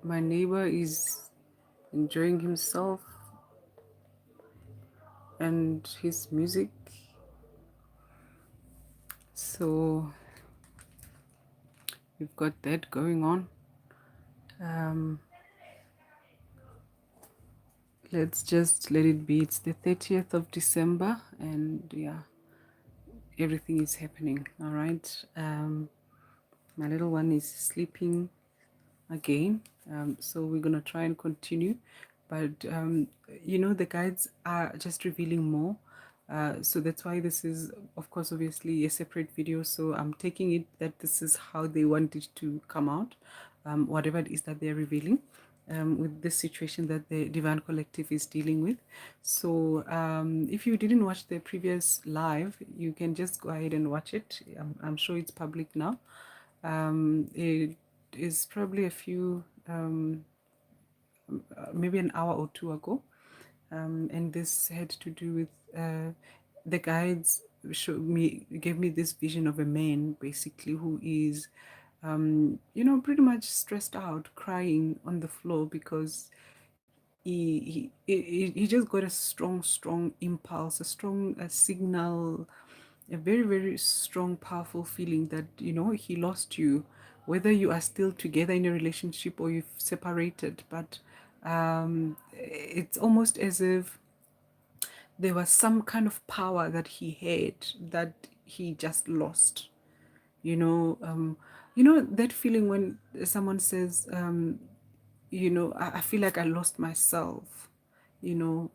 My neighbor is enjoying himself and his music. So we've got that going on. Um, let's just let it be. It's the 30th of December, and yeah, everything is happening. All right. My little one is sleeping again. So we're gonna try and continue, but the guides are just revealing more. So that's why this is, of course, obviously a separate video. So I'm taking it that this is how they want it to come out, whatever it is that they're revealing. With this situation that the Divine Collective is dealing with. So if you didn't watch the previous live, you can just go ahead and watch it. I'm sure it's public now. It is probably a few, maybe an hour or two ago. And this had to do with the guides gave me this vision of a man basically who is, pretty much stressed out, crying on the floor because he just got a strong impulse, a strong signal, a very very strong powerful feeling that he lost you, whether you are still together in a relationship or you've separated. But it's almost as if there was some kind of power that he had that he just lost. That feeling when someone says, I feel like I lost myself. you know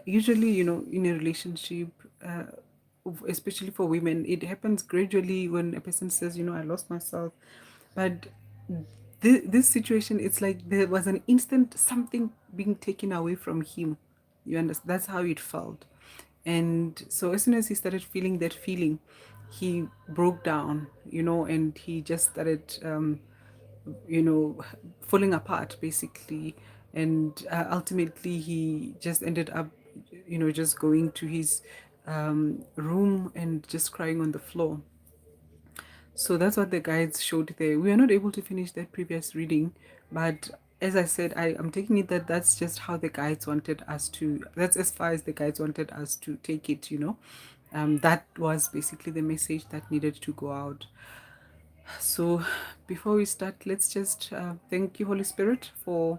Usually, in a relationship, uh, especially for women, it happens gradually when a person says, I lost myself. But this situation, it's like there was an instant something being taken away from him. You understand? That's how it felt. And so as soon as he started feeling that feeling, he broke down, and he just started you know falling apart basically. And ultimately he just ended up just going to his room and just crying on the floor. So that's what the guides showed there. We are not able to finish that previous reading, but as I said, I am taking it that that's just how the guides wanted us to, that's as far as the guides wanted us to take it. That was basically the message that needed to go out. So before we start, let's just thank you, Holy Spirit, for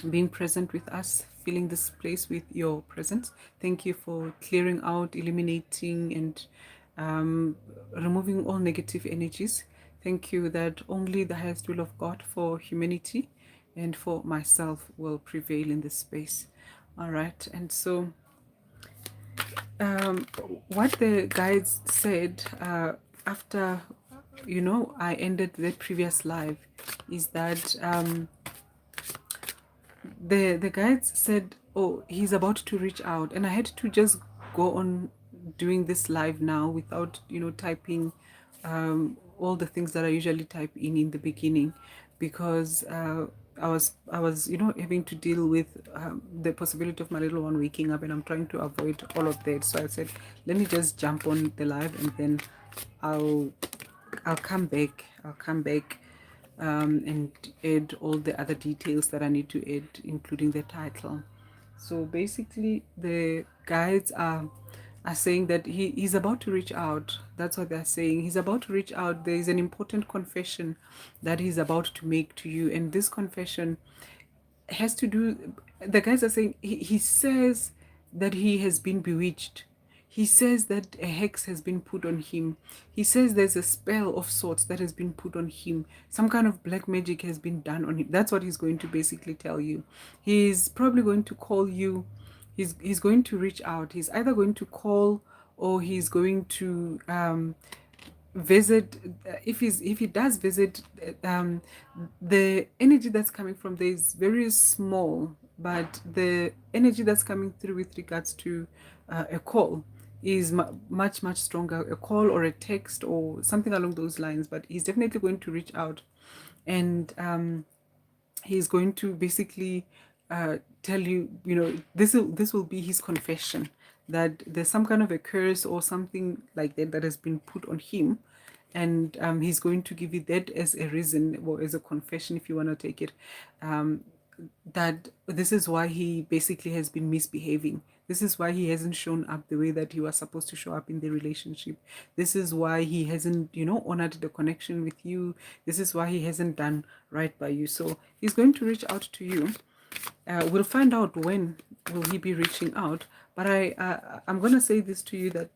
being present with us, filling this place with your presence. Thank you for clearing out, eliminating, and removing all negative energies. Thank you that only the highest will of God for humanity and for myself will prevail in this space. All right. And so, um, what the guides said after, I ended the previous live is that the guides said, oh, he's about to reach out, and I had to just go on doing this live now without typing all the things that I usually type in the beginning, because I was having to deal with the possibility of my little one waking up, and I'm trying to avoid all of that. So I said, let me just jump on the live, and then I'll I'll come back. And add all the other details that I need to add, including the title. So basically, the guides are saying that he's about to reach out. That's what they're saying. He's about to reach out. There is an important confession that he's about to make to you, and this confession has to do. The guys are saying he says that he has been bewitched. He says that a hex has been put on him. He says there's a spell of sorts that has been put on him. Some kind of black magic has been done on him. That's what he's going to basically tell you. He's probably going to call you. He's going to reach out. He's either going to call, or he's going to visit. If he does visit, the energy that's coming from there is very small, but the energy that's coming through with regards to a call is much stronger. A call or a text or something along those lines. But he's definitely going to reach out, and he's going to basically tell you, this will be his confession, that there's some kind of a curse or something like that that has been put on him, and he's going to give you that as a reason or as a confession, if you want to take it, um, that this is why he basically has been misbehaving. This is why he hasn't shown up the way that he was supposed to show up in the relationship. This is why he hasn't, honored the connection with you. This is why he hasn't done right by you. So he's going to reach out to you. We'll find out when will he be reaching out. But I'm gonna say this to you, that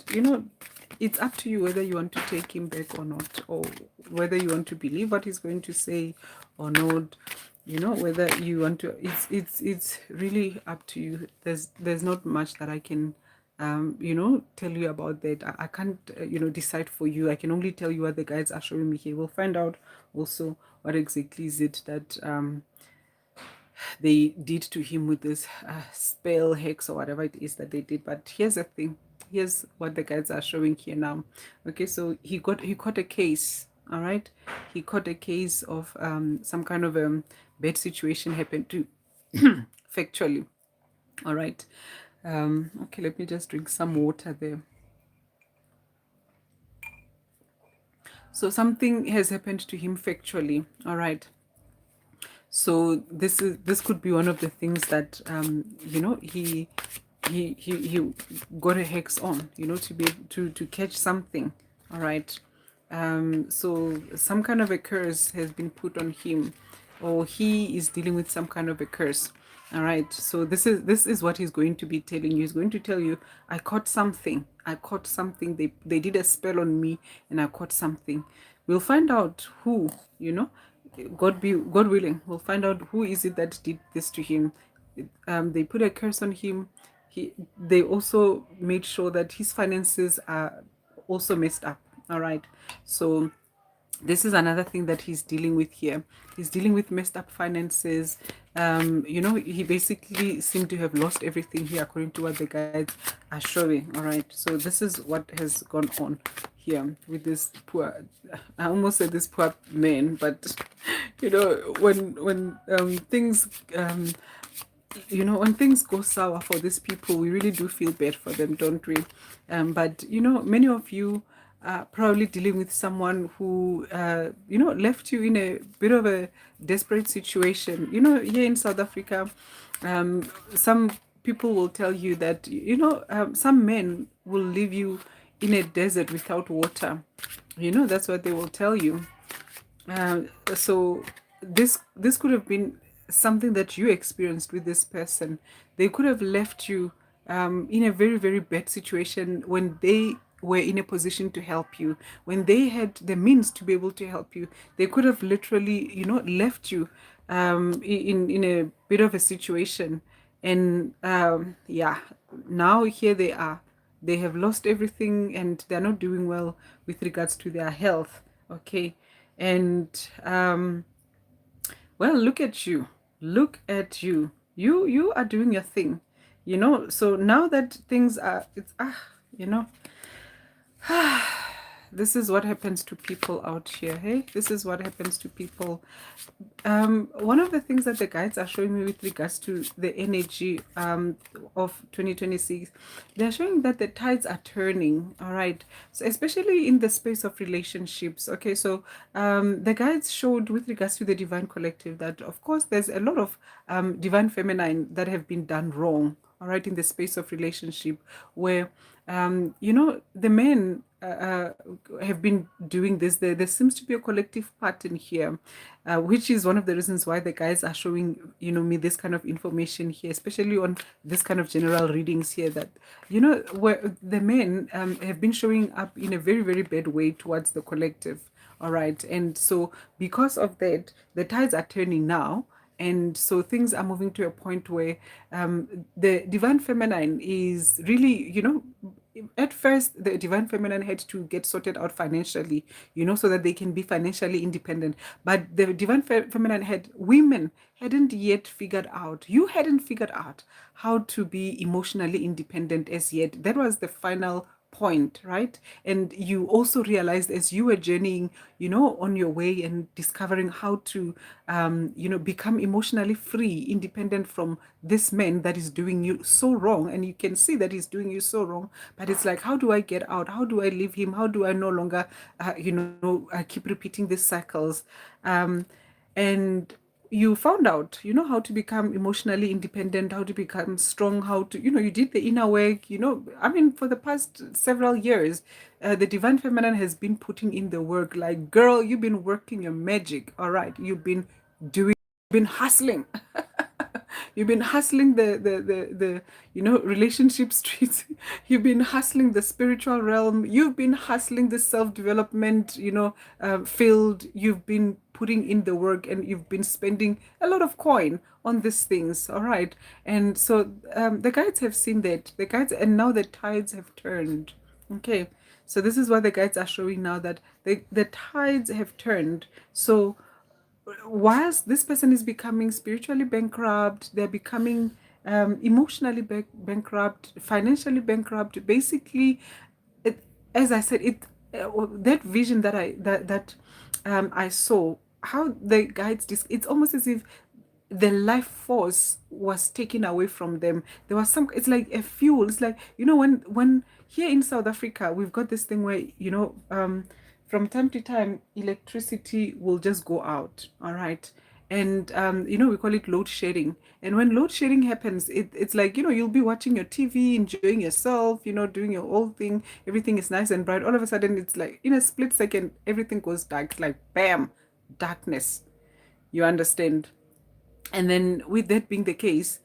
it's up to you whether you want to take him back or not, or whether you want to believe what he's going to say or not. Whether you want to, it's really up to you. There's not much that I can tell you about that. I can't decide for you. I can only tell you what the guides are showing me here. We'll find out also what exactly is it that they did to him with this spell, hex, or whatever it is that they did. But here's the thing. Here's what the guides are showing here now. Okay, so he caught a case. All right, he caught a case of some kind of bad situation happened to factually. All right. Okay, let me just drink some water there. So something has happened to him factually. All right. So this could be one of the things that he got a hex on, to be to catch something. All right. So some kind of a curse has been put on him, or he is dealing with some kind of a curse. All right. So this is what he's going to be telling you. He's going to tell you, I caught something. I caught something. They did a spell on me, and I caught something. We'll find out who, God willing, we'll find out who is it that did this to him. They put a curse on him. They also made sure that his finances are also messed up. All right. So this is another thing that he's dealing with here. He's dealing with messed up finances. He basically seemed to have lost everything here, according to what the guides are showing. All right. So this is what has gone on here with this poor, I almost said this poor man, but when things when things go sour for these people, we really do feel bad for them, don't we? But many of you are probably dealing with someone who left you in a bit of a desperate situation. Here in South Africa, some people will tell you that some men will leave you in a desert without water. That's what they will tell you. So this could have been something that you experienced with this person. They could have left you in a very, very bad situation when they were in a position to help you, when they had the means to be able to help you. They could have literally left you in a bit of a situation. And yeah, now here they are. They have lost everything, and they're not doing well with regards to their health. Okay. And well, look at you. Look at you. You are doing your thing. So now that things are, it's this is what happens to people out here. Hey, this is what happens to people. One of the things that the guides are showing me with regards to the energy of 2026, they're showing that the tides are turning. All right. So especially in the space of relationships. Okay. So the guides showed with regards to the divine collective that, of course, there's a lot of divine feminine that have been done wrong. All right, in the space of relationship, where the men have been doing this. There seems to be a collective pattern here, which is one of the reasons why the guys are showing me this kind of information here, especially on this kind of general readings here, that where the men have been showing up in a very, very bad way towards the collective. All right, and so because of that, the tides are turning now. And so things are moving to a point where the divine feminine is really, at first the divine feminine had to get sorted out financially, so that they can be financially independent. But the divine feminine women hadn't yet figured out, you hadn't figured out how to be emotionally independent as yet. That was the final point, right? And you also realized as you were journeying, on your way and discovering how to, become emotionally free, independent from this man that is doing you so wrong. And you can see that he's doing you so wrong, but it's like, how do I get out? How do I leave him? How do I no longer, keep repeating these cycles? Um, and you found out, how to become emotionally independent, how to become strong, how to, you did the inner work, I mean, for the past several years, the Divine Feminine has been putting in the work. Like, girl, you've been working your magic. All right. Been hustling. You've been hustling the relationship streets. You've been hustling the spiritual realm. You've been hustling the self-development, field. You've been putting in the work, and you've been spending a lot of coin on these things. All right. And so the guides have seen that. The guides, and now the tides have turned. Okay. So this is what the guides are showing now, that the tides have turned. So whilst this person is becoming spiritually bankrupt, they're becoming emotionally bankrupt, financially bankrupt. Basically, it, as I said, that vision that I saw, how the guides it's almost as if the life force was taken away from them. There was some, it's like a fuel. It's like, when here in South Africa, we've got this thing where, from time to time, electricity will just go out. All right. And, we call it load shedding. And when load shedding happens, it's like, you'll be watching your TV, enjoying yourself, doing your whole thing. Everything is nice and bright. All of a sudden, it's like in a split second, everything goes dark. It's like, bam, darkness. You understand? And then, with that being the case,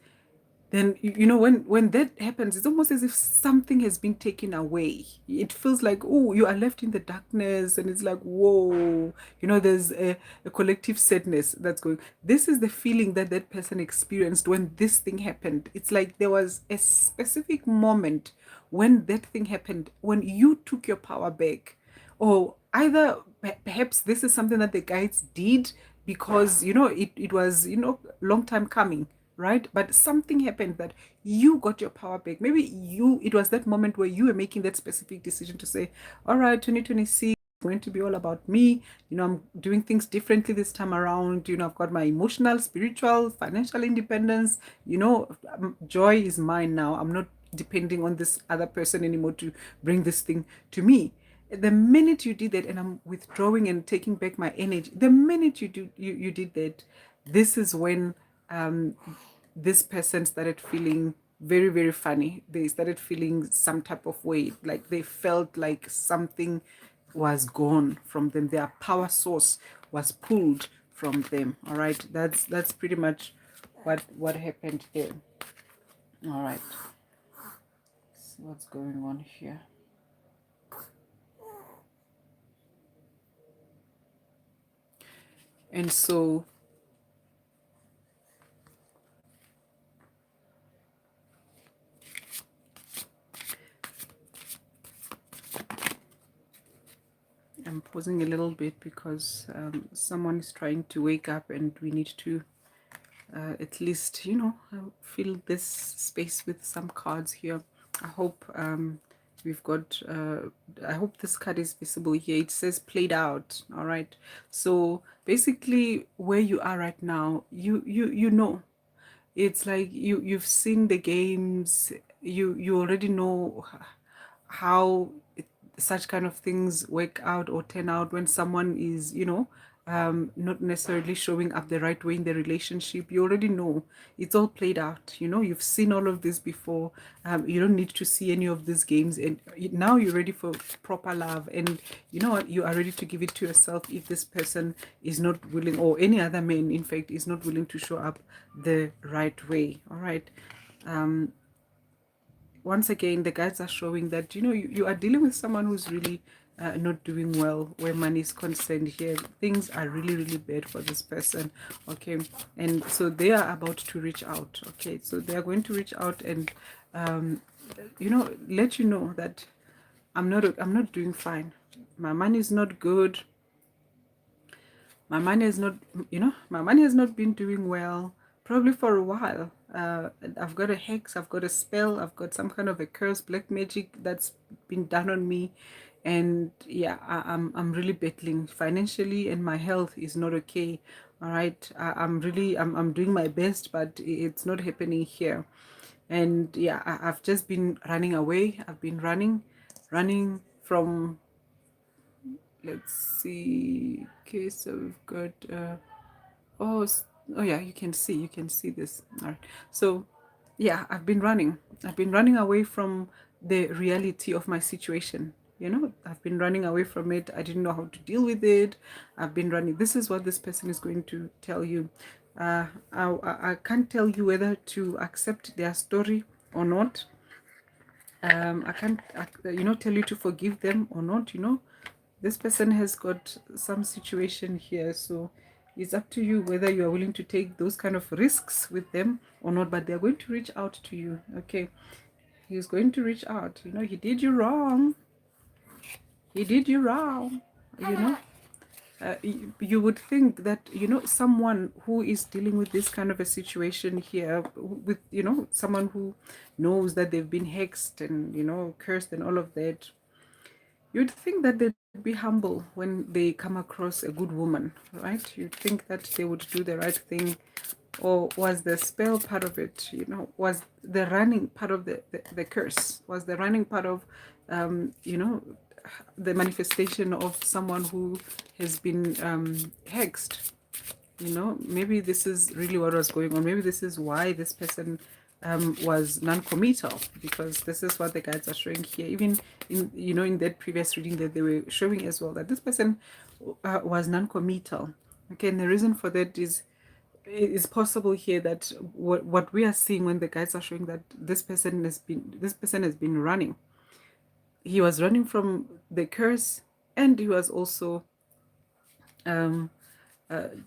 then when that happens, it's almost as if something has been taken away. It feels like, oh, you are left in the darkness, and it's like, whoa, there's a collective sadness that's going. This is the feeling that that person experienced when this thing happened. It's like there was a specific moment when that thing happened, when you took your power back. Or either perhaps this is something that the guides did, because it was long time coming, right? But something happened that you got your power back. Maybe it was that moment where you were making that specific decision to say, all right, 2026 is going to be all about me. I'm doing things differently this time around. I've got my emotional, spiritual, financial independence. Joy is mine now. I'm not depending on this other person anymore to bring this thing to me. The minute you did that, and I'm withdrawing and taking back my energy, the minute you did that, this is when this person started feeling very, very funny. They started feeling some type of way, like they felt like something was gone from them. Their power source was pulled from them. All right, that's pretty much what happened there. All right, let's see what's going on here. And so I'm pausing a little bit because someone is trying to wake up, and we need to at least, fill this space with some cards here. I hope we've got, I hope this card is visible here. It says played out. All right. So basically, where you are right now, you know, it's like you've seen the games. You already know how such kind of things work out or turn out when someone is, not necessarily showing up the right way in the relationship. You already know it's all played out. You've seen all of this before. You don't need to see any of these games, and now you're ready for proper love. And you know what? You are ready to give it to yourself if this person is not willing, or any other man, in fact, is not willing to show up the right way. All right. Once again, the guides are showing that you are dealing with someone who's really not doing well where money is concerned. Here things are really, really bad for this person. Okay, and so they are about to reach out. Okay, so they are going to reach out and let you know that I'm not doing fine. My money is not good. My money is not, my money has not been doing well, probably for a while. I've got a hex, I've got a spell, I've got some kind of a curse, black magic that's been done on me. And yeah, I'm really battling financially, and my health is not okay. All right, I'm really I'm doing my best, but it's not happening here. And yeah, I've just been running away. I've been running from, let's see. Okay, so we've got oh oh yeah, you can see this. All right, so yeah, I've been running away from the reality of my situation. I've been running away from it. I didn't know how to deal with it. I've been running. This is what this person is going to tell you. I can't tell you whether to accept their story or not. I can't tell you to forgive them or not. This person has got some situation here, so it's up to you whether you are willing to take those kind of risks with them or not. But they're going to reach out to you. Okay, he's going to reach out. He did you wrong. He did you wrong. you know you would think that someone who is dealing with this kind of a situation here, with someone who knows that they've been hexed and cursed and all of that, you'd think that they'd be humble when they come across a good woman, right? You'd think that they would do the right thing. Or was the spell part of it? Was the running part of the curse? Was the running part of the manifestation of someone who has been hexed? Maybe this is really what was going on. Maybe this is why this person was non-committal, because this is what the guides are showing here. Even in that previous reading that they were showing as well, that this person was non-committal. Okay, and the reason for that is it's possible here that what we are seeing when the guides are showing that this person has been running. He was running from the curse, and he was also um,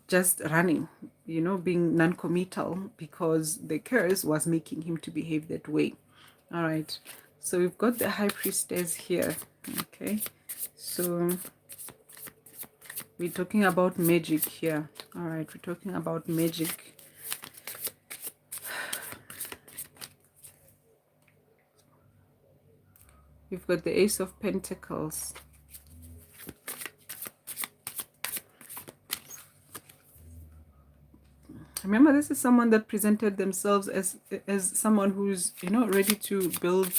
just running, being non-committal, because the curse was making him to behave that way. All right, so we've got the high priestess here. Okay, so we're talking about magic here. All right, we're talking about magic. We've got the Ace of Pentacles. Remember, this is someone that presented themselves as someone who's ready to build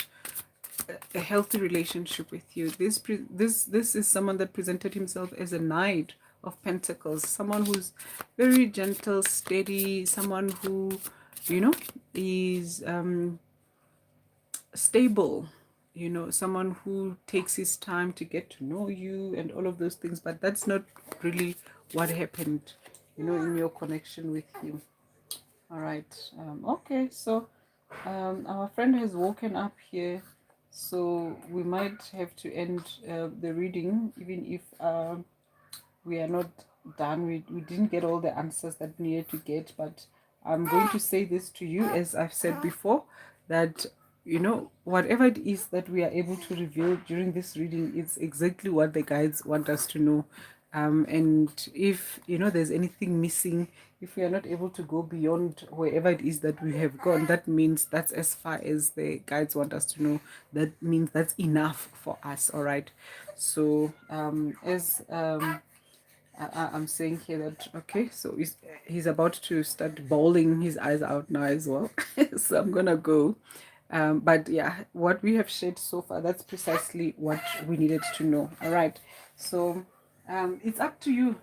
a healthy relationship with you. This is someone that presented himself as a Knight of Pentacles, someone who's very gentle, steady, someone who is stable, someone who takes his time to get to know you and all of those things. But that's not really what happened in your connection with him. All right. Okay, so our friend has woken up here, so we might have to end the reading, even if we are not done. We didn't get all the answers that we needed to get, but I'm going to say this to you, as I've said before, that whatever it is that we are able to reveal during this reading is exactly what the guides want us to know. And if there's anything missing, if we are not able to go beyond wherever it is that we have gone, that means that's as far as the guides want us to know. That means that's enough for us. All right, so as I'm saying here that, okay, so he's about to start bawling his eyes out now as well. So I'm gonna go. But yeah, what we have shared so far, that's precisely what we needed to know. All right, so it's up to you,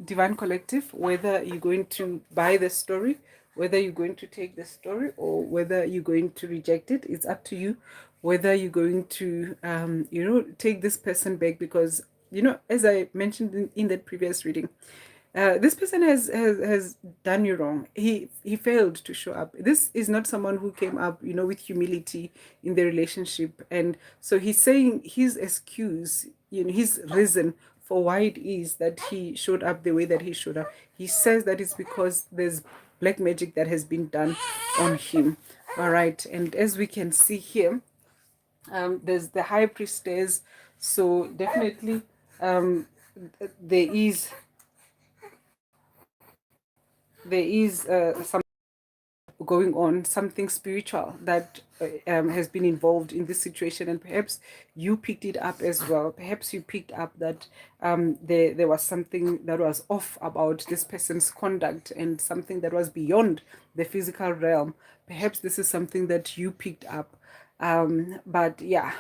Divine Collective, whether you're going to buy the story, whether you're going to take the story, or whether you're going to reject it. It's up to you whether you're going to take this person back, because as I mentioned in that previous reading, this person has done you wrong. He failed to show up. This is not someone who came up with humility in the relationship. And so he's saying his excuse, his reason for why it is that he showed up the way that he showed up. He says that it's because there's black magic that has been done on him. All right, and as we can see here, there's the high priestess. So definitely there is some going on, something spiritual that has been involved in this situation, and perhaps you picked it up as well. Perhaps you picked up that there was something that was off about this person's conduct, and something that was beyond the physical realm. Perhaps this is something that you picked up. But yeah,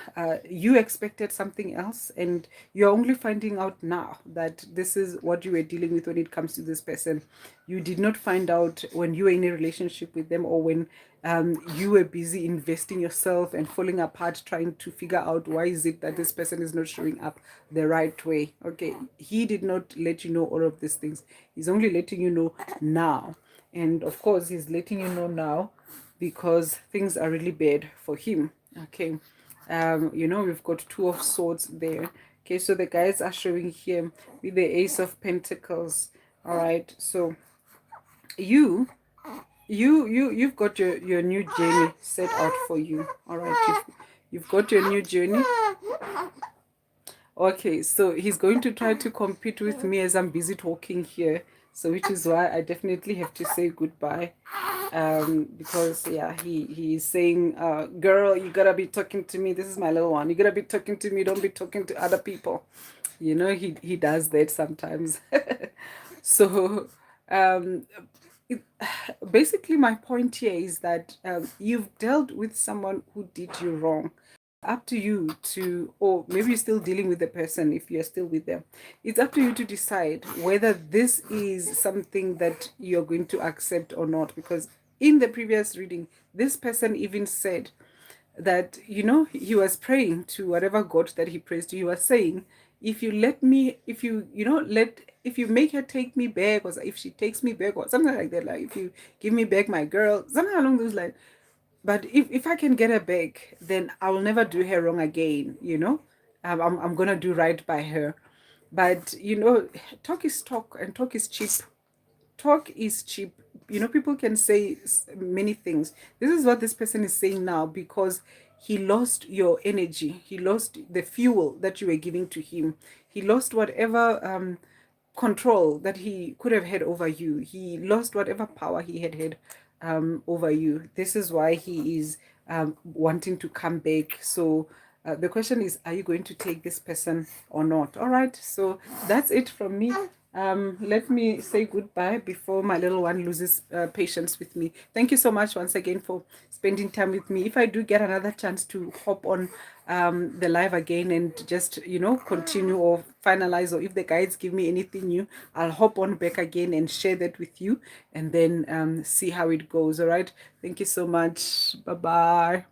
you expected something else, and you're only finding out now that this is what you were dealing with when it comes to this person. You did not find out when you were in a relationship with them, or when you were busy investing yourself and falling apart trying to figure out why is it that this person is not showing up the right way. Okay, he did not let you know all of these things. He's only letting you know now. And of course, he's letting you know now because things are really bad for him. Okay, we've got Two of Swords there. Okay, so the guys are showing here with the Ace of Pentacles. All right, so you've got your new journey set out for you. All right, you've got your new journey. Okay, so he's going to try to compete with me as I'm busy talking here. So which is why I definitely have to say goodbye. Because yeah, he's saying, girl, you gotta be talking to me. This is my little one. You gotta be talking to me. Don't be talking to other people. You know, he does that sometimes. So um it, basically my point here is that you've dealt with someone who did you wrong. Up to you to, or maybe you're still dealing with the person if you're still with them. It's up to you to decide whether this is something that you're going to accept or not. Because in the previous reading, this person even said that, he was praying to whatever God that he prays to. He was saying, if you let me, if you, if you make her take me back, or if she takes me back, or something like that, like if you give me back my girl, something along those lines. But if I can get her back, then I will never do her wrong again, I'm going to do right by her. But, talk is talk, and talk is cheap. Talk is cheap. People can say many things. This is what this person is saying now, because he lost your energy. He lost the fuel that you were giving to him. He lost whatever control that he could have had over you. He lost whatever power he had over you. This is why he is wanting to come back. So the question is, are you going to take this person or not? All right, so that's it from me. Let me say goodbye before my little one loses patience with me. Thank you so much once again for spending time with me. If I do get another chance to hop on the live again and just, continue or finalize, or if the guides give me anything new, I'll hop on back again and share that with you, and then see how it goes. All right. Thank you so much. Bye-bye.